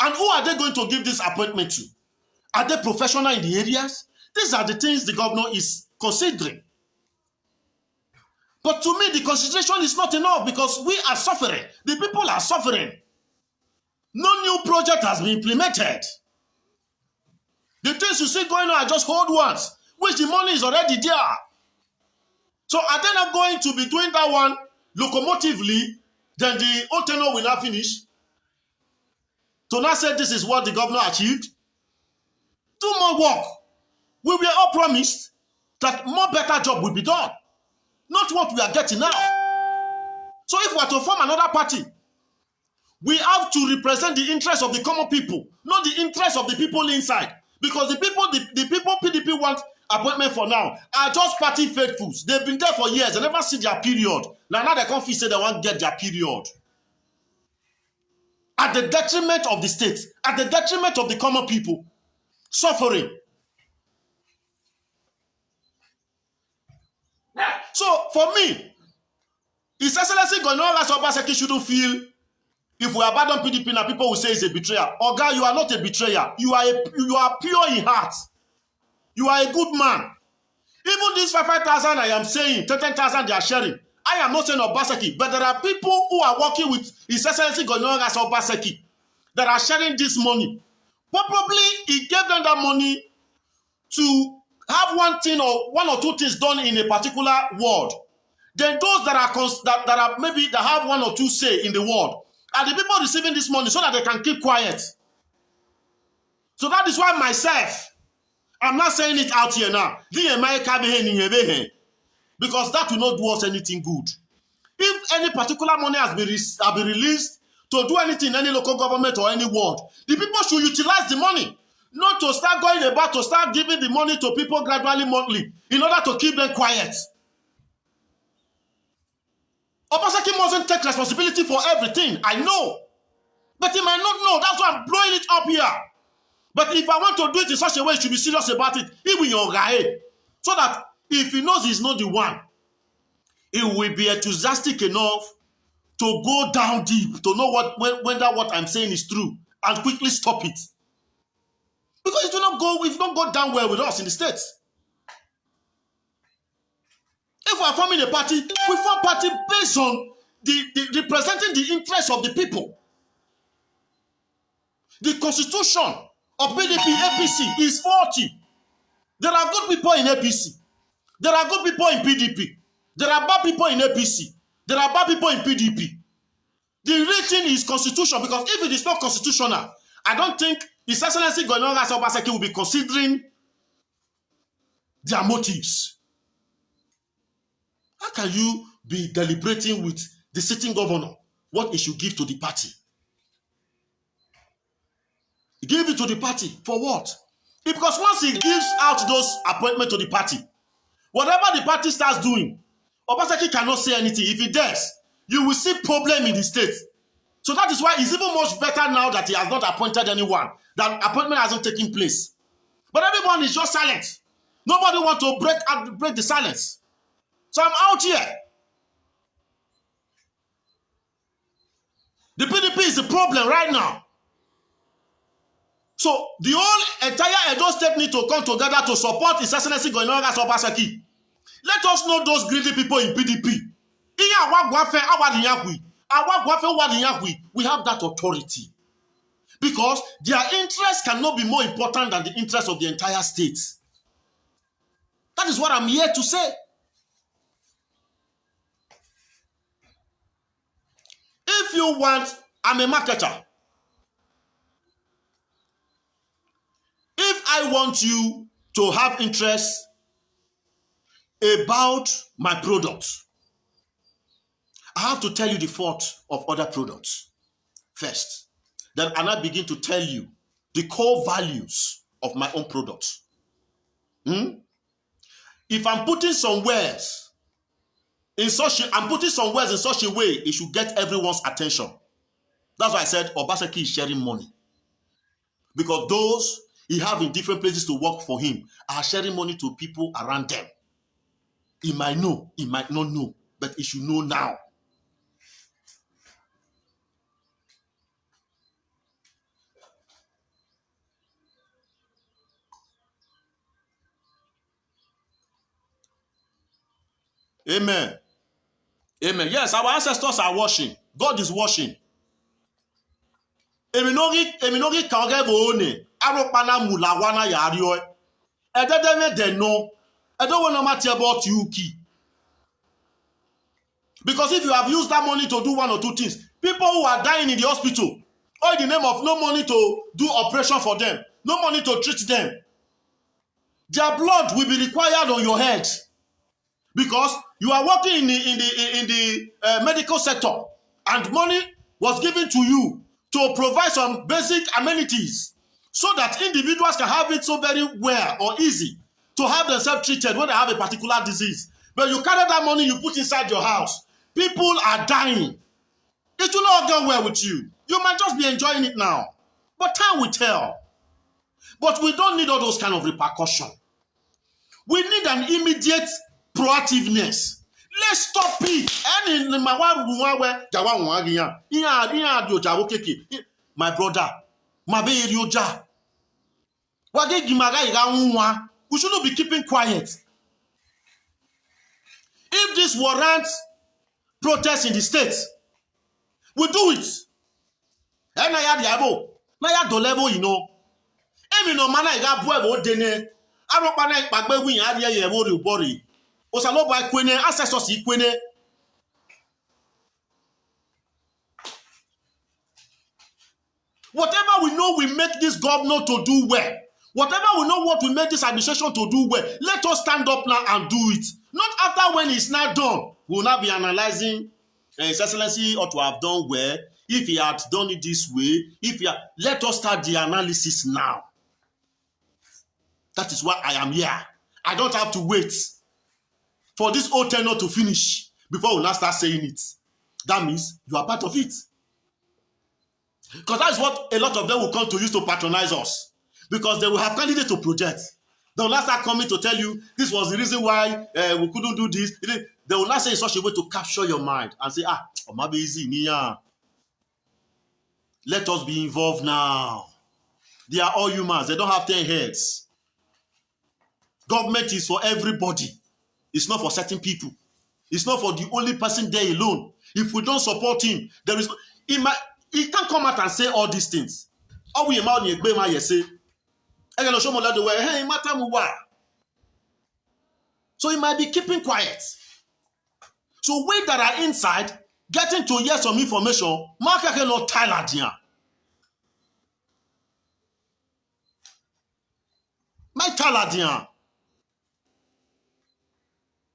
And who are they going to give this appointment to? Are they professional in the areas? These are the things the governor is considering. But to me, the consideration is not enough, because we are suffering. The people are suffering. No new project has been implemented. The things you see going on are just old ones, which the money is already there. So are they not going to be doing that one locomotively, then the old tenure will not finish? To now say this is what the governor achieved? Do more work. We were all promised that more better job will be done. Not what we are getting now. So if we are to form another party, we have to represent the interests of the common people, not the interests of the people inside. Because the people PDP want appointment for now are just party faithfuls. They've been there for years. They never see their period. Now they come say they want to get their period. At the detriment of the state, at the detriment of the common people, suffering. So for me, His Excellency Godwin Obaseki shouldn't feel if we abandon PDP now, people will say it's a betrayer. Oga, you are not a betrayer. You are pure in heart. You are a good man. Even this 5,000 I am saying, 10,000 they are sharing. I am not saying Obaseki, but there are people who are working with His Excellency Godwin Obaseki that are sharing this money. Probably he gave them that money to have one thing or one or two things done in a particular ward. Then those that are maybe that have one or two say in the ward are the people receiving this money so that they can keep quiet. So that is why myself, I'm not saying it out here now, because that will not do us anything good. If any particular money has been released to do anything in any local government or any ward, the people should utilize the money, not to start going about to start giving the money to people gradually monthly in order to keep them quiet. Obaseki mustn't take responsibility for everything. I know. But he might not know. That's why I'm blowing it up here. But if I want to do it in such a way, he should be serious about it. He will your guy. So that if he knows he's not the one, he will be enthusiastic enough to go down deep, to know whether what I'm saying is true, and quickly stop it. Because it don't go down well with us in the States. If we are forming a party, we form a party based on the representing the interests of the people. The constitution of PDP APC is 40. There are good people in APC. There are good people in PDP. There are bad people in APC. There are bad people in PDP. The real thing is constitution, because if it is not constitutional, I don't think His Excellency Governor Obaseki will be considering their motives. How can you be deliberating with the sitting governor what he should give to the party? He gave it to the party for what? Because once he gives out those appointments to the party, whatever the party starts doing, Obaseki cannot say anything. If he does, you will see problem in the state. So that is why it's even much better now that he has not appointed anyone, that appointment hasn't taken place. But everyone is just silent. Nobody wants to break the silence. So I'm out here. The PDP is the problem right now. So the whole entire Edo State need to come together to support His Excellency Governor Obaseki. Let us know those greedy people in PDP. We have that authority. Because their interests cannot be more important than the interests of the entire state. That is what I'm here to say. If you want, I'm a marketer. If I want you to have interest about my product, I have to tell you the fault of other products first. Then I begin to tell you the core values of my own products. If I'm putting some words in such a way, it should get everyone's attention. That's why I said Obaseki is sharing money. Because those he have in different places to work for him are sharing money to people around them. He might know, he might not know, but he should know now. Amen. Amen. Yes, our ancestors are washing. God is washing. Eminogi kage boone. Aropana mulawana yario. Ededeme de no. I don't want to matter about you, key. Because if you have used that money to do one or two things, people who are dying in the hospital, all in the name of no money to do operation for them, no money to treat them, their blood will be required on your head. Because you are working in the medical sector, and money was given to you to provide some basic amenities so that individuals can have it so very well or easy to have themselves treated when they have a particular disease. But you carry that money, you put inside your house. People are dying. It will not go well with you. You might just be enjoying it now. But time will tell. But we don't need all those kind of repercussions. We need an immediate proactiveness. Let's stop it. My brother, we shouldn't be keeping quiet. If this warrants protest in the states, we do it. And I do level, you know. No man I got boy dene. I don't panic back by wing idea ye worry. Osalo by Quene, ancestors equine. Whatever we know we make this governor to do well. Whatever we know what we make this administration to do well. Let us stand up now and do it. Not after when it's not done. We will not be analyzing His Excellency ought to have done well. If he had done it this way, let us start the analysis now. That is why I am here. I don't have to wait for this whole tenure to finish before we now start saying it. That means you are part of it. Because that is what a lot of them will come to use to patronize us. Because they will have candidates to project. They will not start coming to tell you this was the reason why we couldn't do this. They will not say in such a way to capture your mind and say, maybe easy, Nia. Let us be involved now. They are all humans. They don't have 10 heads. Government is for everybody. It's not for certain people. It's not for the only person there alone. If we don't support him, there is no, he can't come out and say all these things. So we might be keeping quiet. So we that are inside, getting to hear some information, Mark not Tyler dia. My Tyler dia.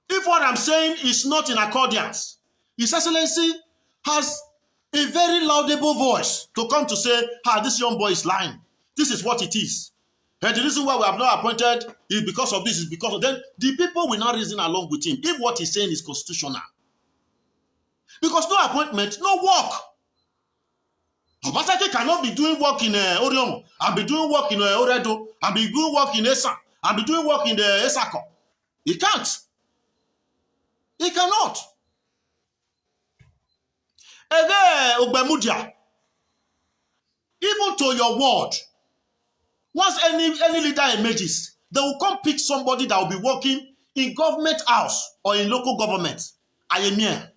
If what I'm saying is not in accordance, His Excellency has a very laudable voice to come to say, this young boy is lying. This is what it is. And the reason why we have not appointed is because of this, is because of then the people will not reason along with him if what he's saying is constitutional. Because no appointment, no work. Obaseki cannot be doing work in Orion, and be doing work in Oredo, and be doing work in Esa, and be doing work in the Esako. He can't. He cannot. Ogbemudia, even to your word, once any leader emerges, they will come pick somebody that will be working in government house or in local government. Ayemie.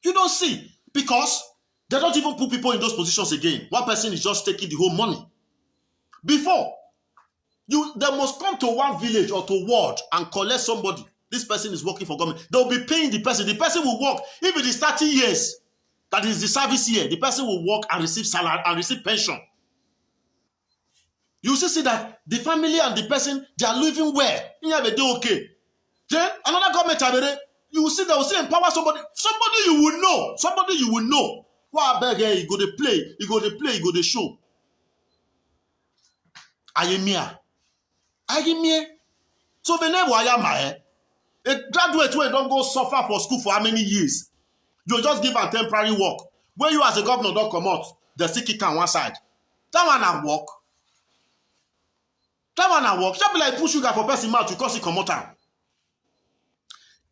You don't see, because they don't even put people in those positions again. One person is just taking the whole money. Before, they must come to one village or to ward and collect somebody. This person is working for government. They'll be paying the person. The person will work. If it is 30 years, that is the service year, the person will work and receive salary and receive pension. You see that the family and the person, they are living well. Okay. Then another government, you will see, they will say empower somebody. Somebody you will know. Somebody you will know. Why beg you go to play, you go to play, you go to show. Ayemia. So whenever I am a graduate where don't go suffer for school for how many years? You just give a temporary work. When you as a governor don't come out, the still kick on one side. That one at work. Just be like put sugar for person mouth because he come out.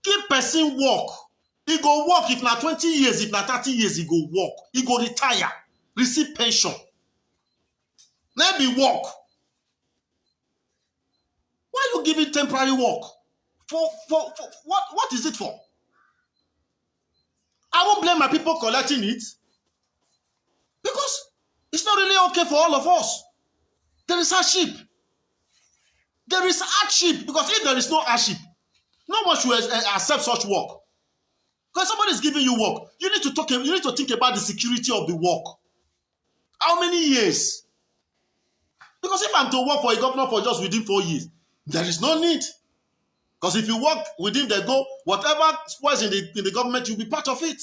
Keep person work. He go work if not 20 years, if not 30 years, he go work. He go retire, receive pension. Maybe work. Why you giving temporary work? For what is it for? I won't blame my people collecting it, because it's not really okay for all of us. There is hardship. There is hardship, because if there is no hardship, no one should accept such work. Because somebody is giving you work, you need to think about the security of the work. How many years? Because if I'm to work for a governor for just within 4 years, there is no need. Because if you work within the goal, whatever spoils in the government, you'll be part of it.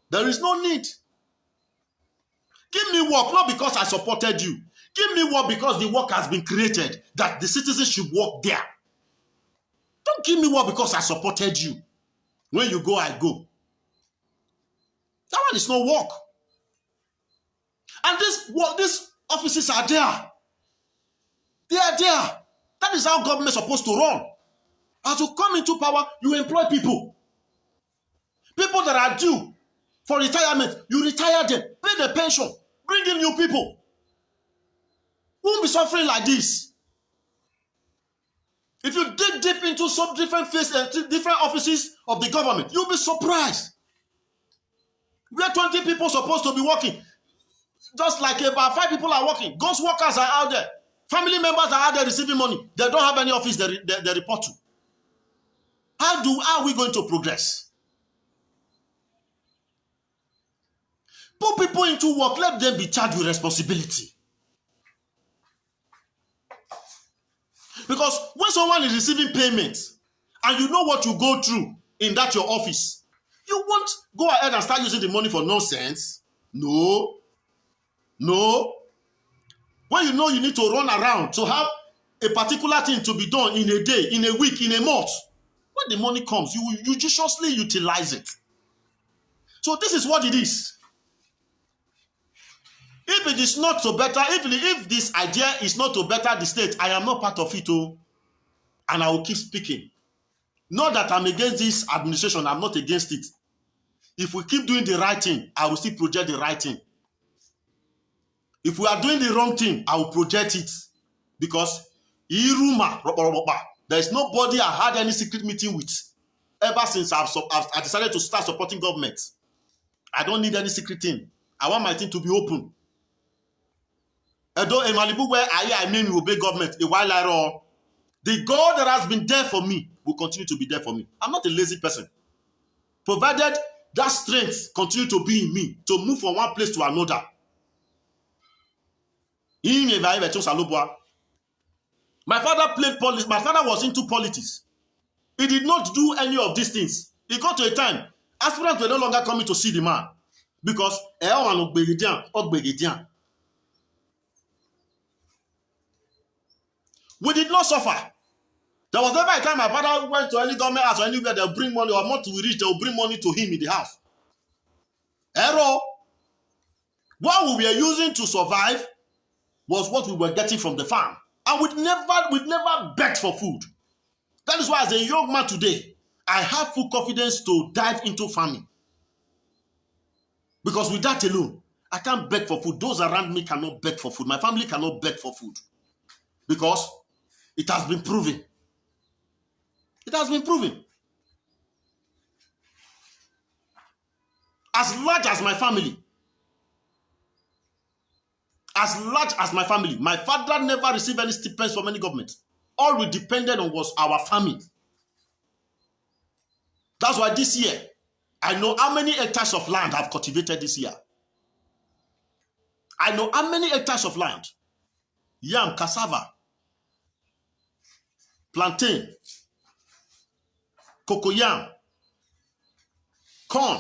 There is no need. Give me work, not because I supported you. Give me work because the work has been created, that the citizens should work there. Don't give me work because I supported you. When you go, I go. That one is no work. And these offices are there. They are there. That is how government is supposed to run. As you come into power, you employ people. People that are due for retirement, you retire them, pay the pension, bring in new people. We won't be suffering like this. If you dig deep into some different offices of the government, you'll be surprised. Where 20 people supposed to be working, just like about 5 people are working. Ghost workers are out there. Family members are out there receiving money. They don't have any office they report to. How are we going to progress? Put people into work, let them be charged with responsibility. Because when someone is receiving payments and you know what you go through in that your office, you won't go ahead and start using the money for nonsense. No. When you know you need to run around to have a particular thing to be done in a day, in a week, in a month, when the money comes, you judiciously utilize it. So this is what it is. If it is not to better, if this idea is not to better the state, I am not part of it, and I will keep speaking. Not that I'm against this administration, I'm not against it. If we keep doing the right thing, I will still project the right thing. If we are doing the wrong thing, I will project it. Because there is nobody I had any secret meeting with ever since I decided to start supporting government. I don't need any secret thing. I want my thing to be open. Although in Malibu, where I mean we obey government, a while later, the God that has been there for me will continue to be there for me. I'm not a lazy person. Provided that strength continue to be in me to move from one place to another. My father played politics. My father was into politics. He did not do any of these things. He got to a time, aspirants were no longer coming to see the man because we did not suffer. There was never a time my father went to any government house or anywhere, they'll bring money, or month we reach, they'll bring money to him in the house. Error. What we were using to survive was what we were getting from the farm. And we'd never begged for food. That is why as a young man today, I have full confidence to dive into farming. Because with that alone, I can't beg for food. Those around me cannot beg for food. My family cannot beg for food. Because it has been proven. It has been proven. As large as my family, my father never received any stipends from any government. All we depended on was our farming. That's why this year, I know how many hectares of land I've cultivated this year. I know how many hectares of land. Yam, cassava, plantain, cocoyam, corn.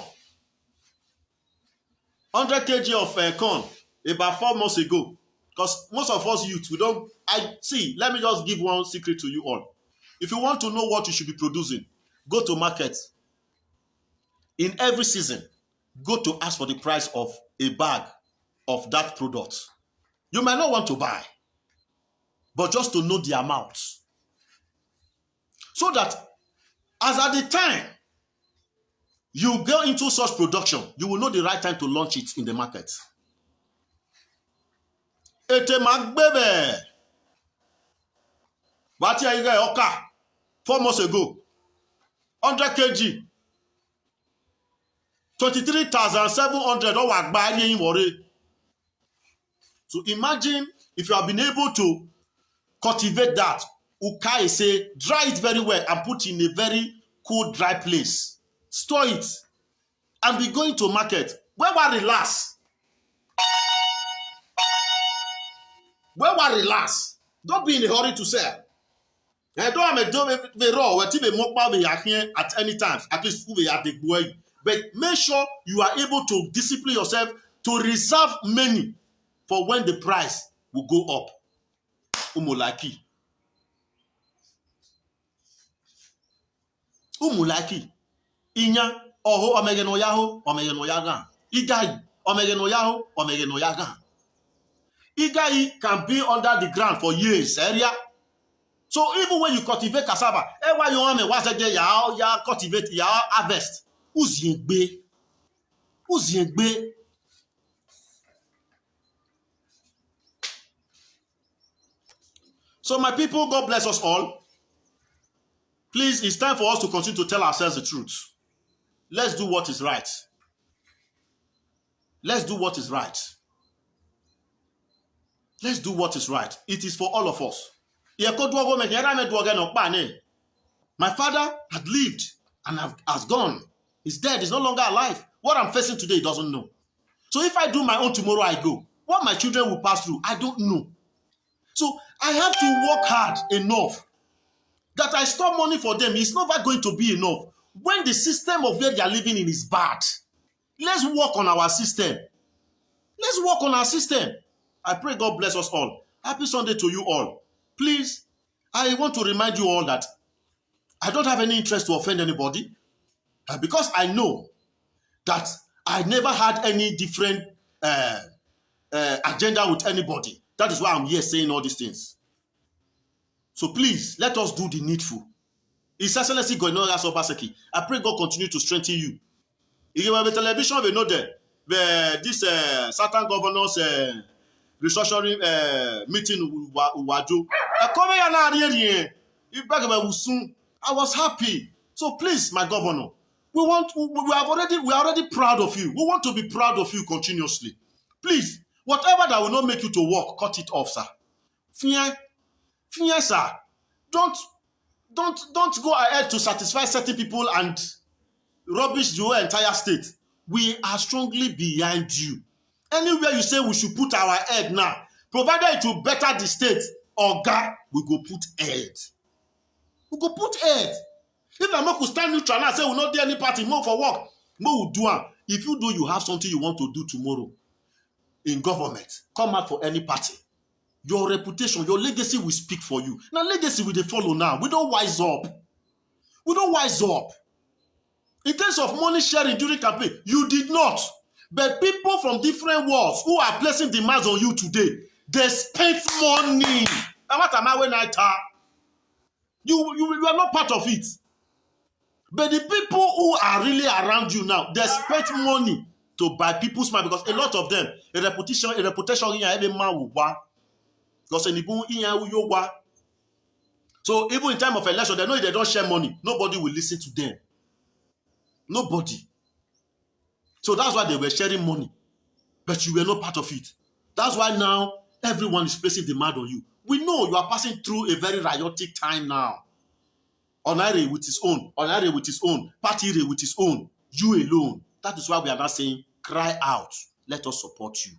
100 kg of corn about 4 months ago. Because most of us youth, let me just give one secret to you all. If you want to know what you should be producing, go to market. In every season, go to ask for the price of a bag of that product. You might not want to buy, but just to know the amount. So that as at the time you go into such production, you will know the right time to launch it in the market. Ete magbebe. What you get oka 4 months ago. 100 kg. 23,700 or wagba worry. So imagine if you have been able to cultivate that. Ukai say dry it very well and put in a very cool dry place. Store it and be going to market. Where we relax. Where we relax. Don't be in a hurry to sell. I don't have a raw at any time. At least we are the boy. But make sure you are able to discipline yourself to reserve money for when the price will go up. Umulaki. Inya oho omegeno yaga. Igai omegeno yaga. Igai can be under the ground for years area. So even when you cultivate cassava, why you want me ya cultivate ya harvest. Uziengbe. So my people, God bless us all. Please, it's time for us to continue to tell ourselves the truth. Let's do what is right. Let's do what is right. Let's do what is right. It is for all of us. My father had lived and has gone. He's dead. He's no longer alive. What I'm facing today, he doesn't know. So if I do my own tomorrow, I go. What my children will pass through, I don't know. So I have to work hard enough that I store money for them. It's never going to be enough. When the system of where they are living in is bad, let's work on our system. Let's work on our system. I pray God bless us all. Happy Sunday to you all. Please, I want to remind you all that I don't have any interest to offend anybody because I know that I never had any different agenda with anybody. That is why I'm here saying all these things. So please, let us do the needful. His Excellency Goinoya Obaseki, I pray God continue to strengthen you. If you have a television, we know that this certain governors restructuring meeting waju. I was happy. So please, my governor, we are already proud of you. We want to be proud of you continuously. Please, whatever that will not make you to work, cut it off, sir. Fear, sir. Don't go ahead to satisfy certain people and rubbish the whole entire state. We are strongly behind you. Anywhere you say we should put our head now, provided it will better the state, oga, we go put head. We go put head. If I could stand neutral and say we not do any party, more for work, more will do it. If you do, you have something you want to do tomorrow in government, come out for any party. Your reputation, your legacy will speak for you. Now, legacy will they follow now. We don't wise up. We don't wise up. In terms of money sharing during campaign, you did not. But people from different worlds who are placing demands on you today, they spent money. And what am I when I tell you are not part of it. But the people who are really around you now, they spent money to buy people's mind, because a lot of them, a reputation in every man will buy. Because so even in time of election, they know if they don't share money, nobody will listen to them. Nobody. So that's why they were sharing money. But you were not part of it. That's why now everyone is placing demand on you. We know you are passing through a very riotic time now. Onaire with his own, Onaire with his own, Patire with his own, you alone. That is why we are now saying, cry out. Let us support you.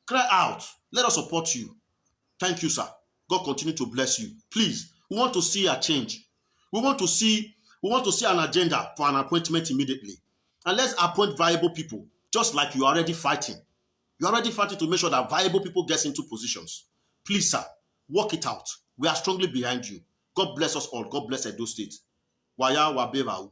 Cry out. Let us support you. Thank you, sir. God continue to bless you. Please, we want to see a change. We want to see an agenda for an appointment immediately. And let's appoint viable people, just like you are already fighting. You're already fighting to make sure that viable people get into positions. Please, sir, work it out. We are strongly behind you. God bless us all. God bless Edo State. Waya Wabeva.